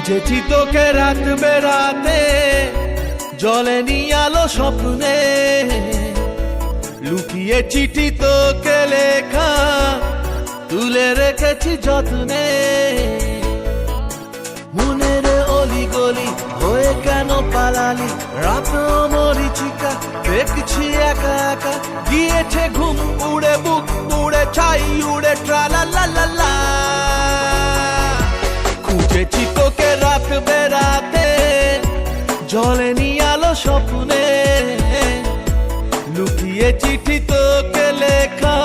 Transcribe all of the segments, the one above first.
খুঁজেছি তোকে রাত বেরাতে, জ্বলেনি আলো স্বপ্নে, লুকিয়ে চিঠি তোকে লেখা তুলে রেখেছি যত্নে। মনের অলি গলি হয়ে কেন পালালি, রাত মরিচিকা দেখছি একা একা, গিয়েছে ঘুম উড়ে বুক উড়ে ছাই উড়ে ট্রালা লা লা লা। খুঁজেছি তোকে রাত বেরাতে, জ্বলেনি আলো স্বপ্নে, লুকিয়ে চিঠি তোকে লেখা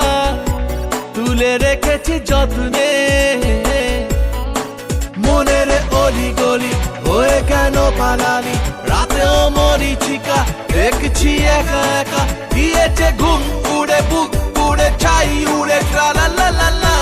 তুলে রেখেছি যত্নে। মনের অলি গলি হয়ে কেন পালালি, রাতেও মরিচিকা দেখছি একা একা, দিয়েছে ঘুম উড়ে বুক উড়ে ছাই উড়ে ট্রালা লা লা লা।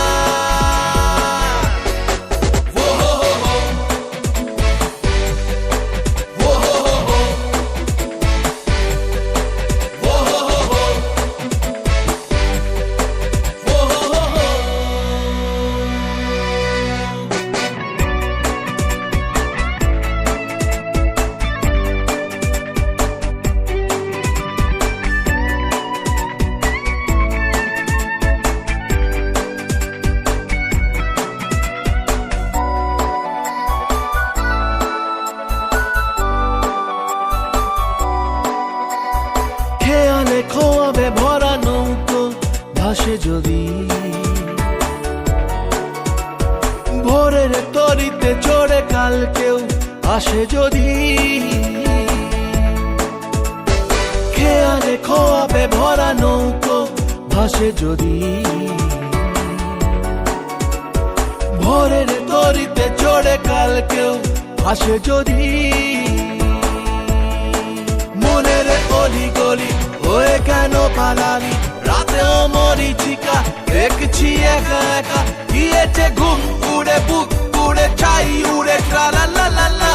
খেয়ালে খোয়াবে ভরা নৌকো ভাসে যদি, ভোরের তরিতে চড়ে কাল কেউ আসে যদি। খেয়ালে খোয়াবে ভরা নৌকো ভাসে যদি, ভোরের তরিতে চড়ে কাল কেউ আসে যদি। মনের অলি গলি হয়ে কেন পালালি, রাতেও মরিচিকা দেখছি একা একা, দিয়েছে ঘুম উড়ে বুক উড়ে ছাই উড়ে ট্রালা লা লা লা।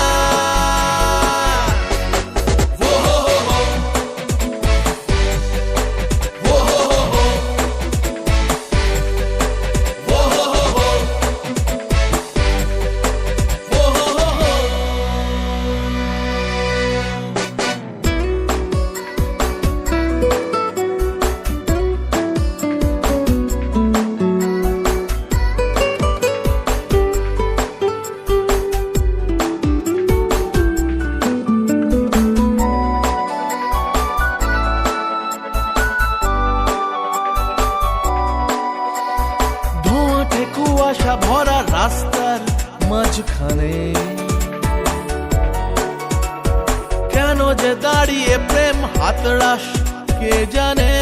কুয়াশা ভরা রাস্তার মাঝখানে কেন যে দাঁড়িয়ে প্রেম হাতড়াস কে জানে।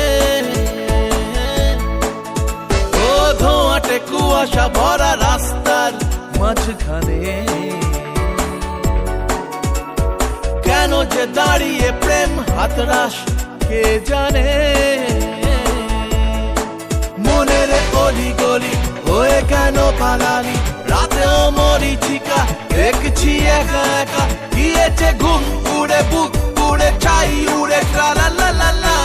ও ধোঁয়াটে কুয়াশা ভরা রাস্তার মাঝখানে কেন যে দাঁড়িয়ে প্রেম হাতড়াস কে জানে। মনের অলি গলি হয়ে কেন পালালি, রাতেও মরিচিকা দেখছি একা একা, দিয়েছে ঘুম উড়ে বুক উড়ে ছাই উড়ে ট্রালা লা লা লা।